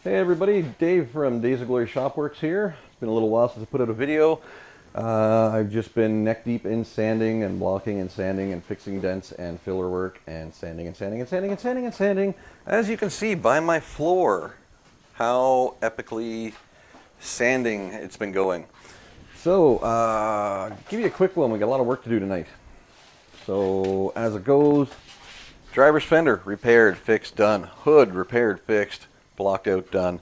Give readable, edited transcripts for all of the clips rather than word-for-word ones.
Hey everybody, Dave from Days of Glory Shopworks here. It's been a little while since I put out a video. I've just been neck deep in sanding and blocking and sanding and fixing dents and filler work and sanding and sanding and sanding and sanding and sanding. As you can see by my floor, how epically sanding it's been going. So, give you a quick one. We got a lot of work to do tonight. So, as it goes, driver's fender repaired, fixed, done. Hood repaired, fixed, blocked out, done.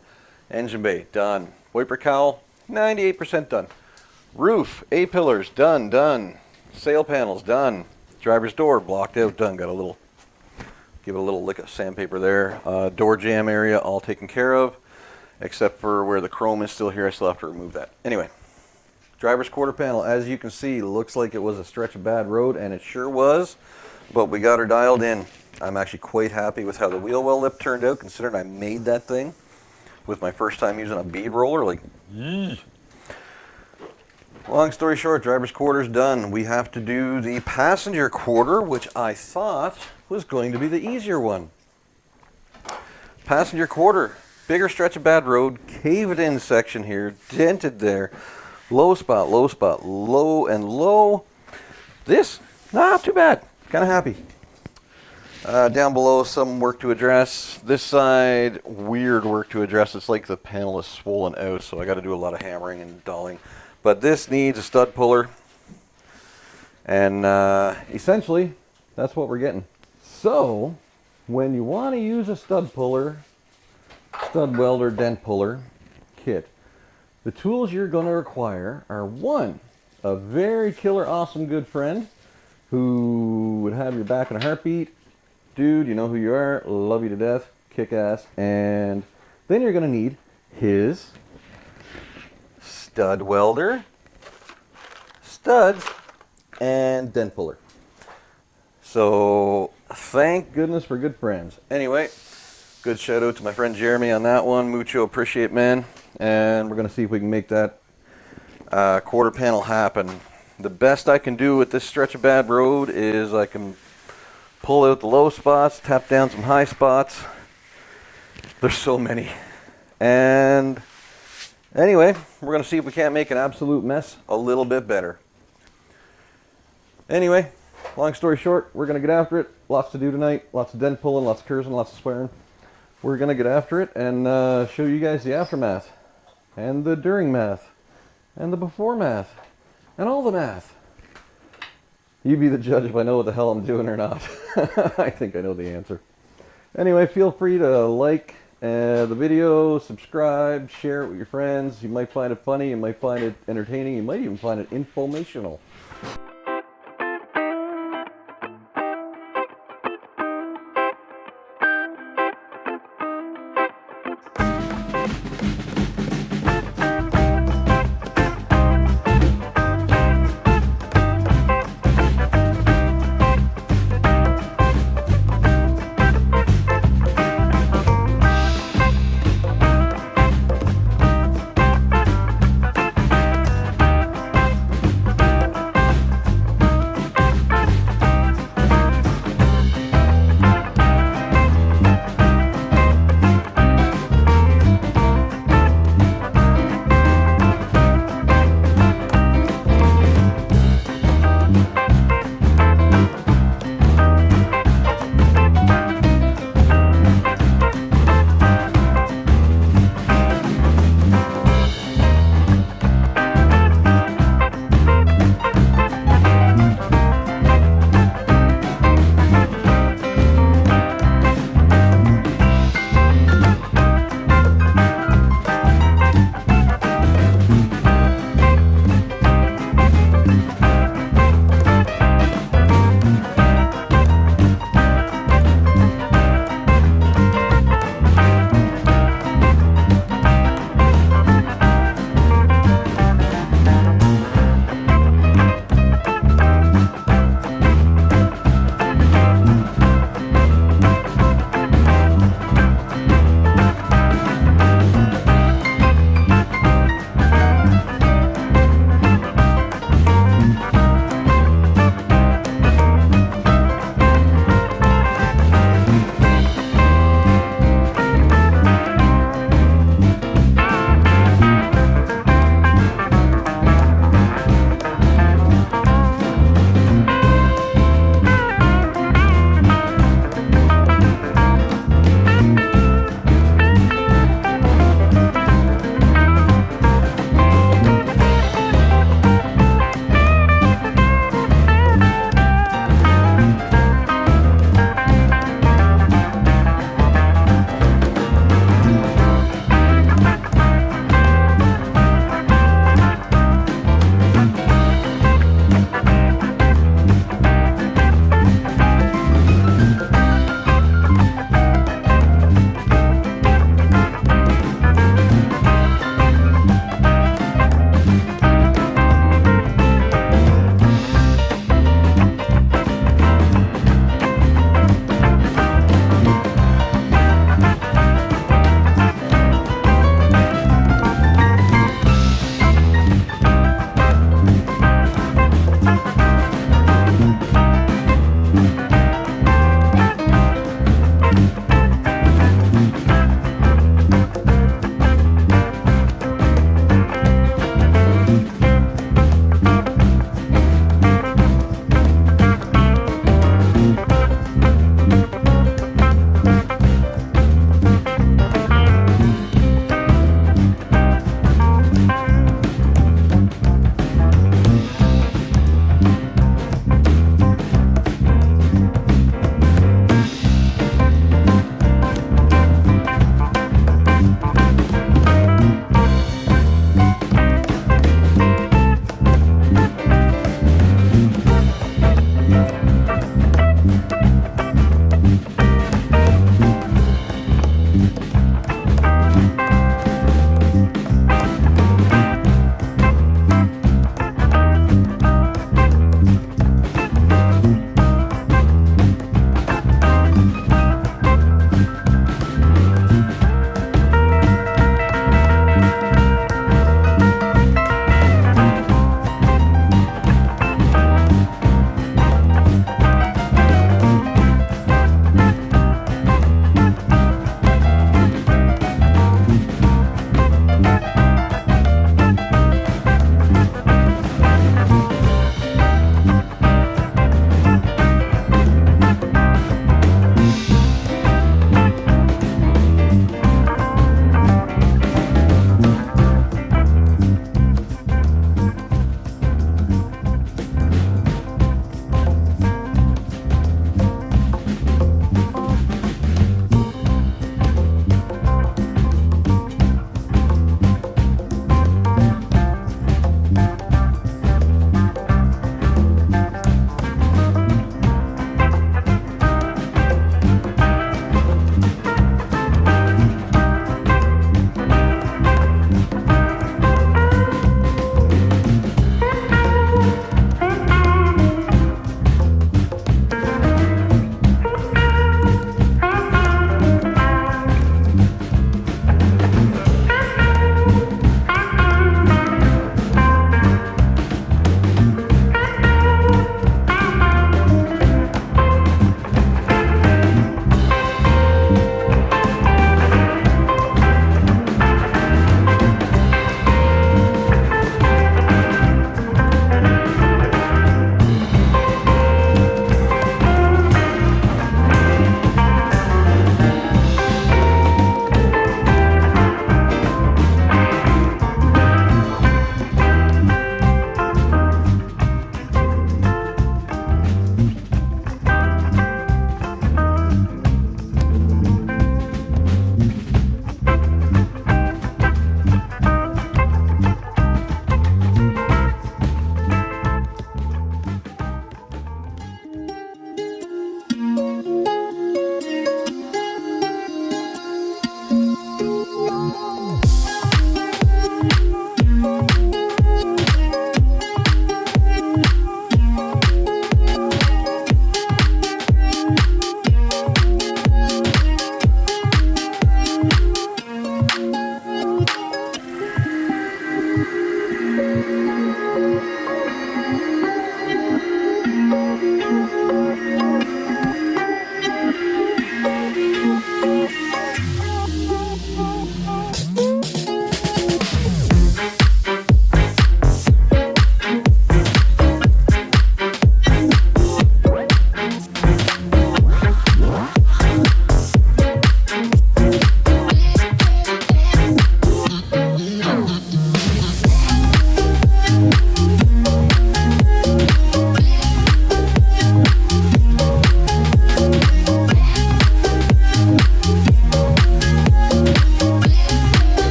Engine bay, done. Wiper cowl, 98% done. Roof, A-pillars, done. Sail panels, done. Driver's door, blocked out, done. Got a little, give it a little lick of sandpaper there. Door jamb area, all taken care of. Except for where the chrome is still here, I still have to remove that. Anyway, driver's quarter panel, as you can see, looks like it was a stretch of bad road, and it sure was. But we got her dialed in. I'm actually quite happy with how the wheel well lip turned out, considering I made that thing with my first time using a bead roller. Like, long story short, driver's quarter's done. We have to do the passenger quarter, which I thought was going to be the easier one. Passenger quarter, bigger stretch of bad road, caved in section here, dented there, low spot, low and low. This, not too bad, kind of happy. Down below, some work to address. This side, weird work to address. It's like the panel is swollen out, so I got to do a lot of hammering and dolling. But this needs a stud puller, and essentially, that's what we're getting. So, when you want to use a stud puller, stud welder, dent puller kit, the tools you're going to require are, one, a very killer, awesome, good friend who would have your back in a heartbeat. Dude, you know who you are, love you to death, kick ass. And then you're going to need his stud welder, studs, and dent puller. So, thank goodness for good friends. Anyway, good shout out to my friend Jeremy on that one. Mucho appreciate, man. And we're going to see if we can make that quarter panel happen. The best I can do with this stretch of bad road is I can pull out the low spots, tap down some high spots. There's so many. And anyway, we're going to see if we can't make an absolute mess a little bit better. Anyway, long story short, we're going to get after it. Lots to do tonight. Lots of dent pulling, lots of cursing, lots of swearing. We're going to get after it and show you guys the aftermath and the during math and the before math and all the math. You be the judge if I know what the hell I'm doing or not. I think I know the answer. Anyway, feel free to like the video, subscribe, share it with your friends. You might find it funny, you might find it entertaining, you might even find it informational.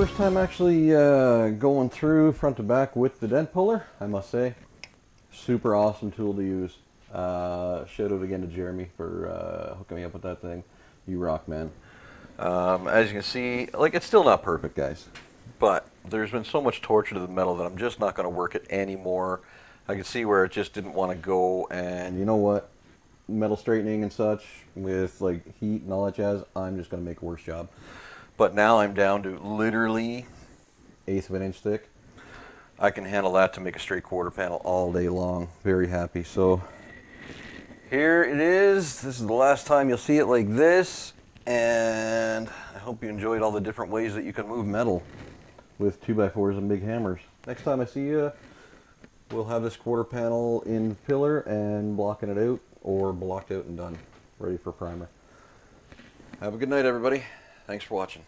first time actually going through front to back with the dent puller, I must say. Super awesome tool to use. Shout out again to Jeremy for hooking me up with that thing. You rock, man. As you can see, like, it's still not perfect, guys. But there's been so much torture to the metal that I'm just not going to work it anymore. I can see where it just didn't want to go, and you know what? Metal straightening and such, with like heat and all that jazz, I'm just going to make a worse job. But now I'm down to literally 1/8 of an inch thick. I can handle that to make a straight quarter panel all day long. Very happy. So here it is. This is the last time you'll see it like this, and I hope you enjoyed all the different ways that you can move metal with 2x4s and big hammers. Next time I see you, we'll have this quarter panel in pillar and blocking it out, or blocked out and done, ready for primer. Have a good night, everybody. Thanks for watching.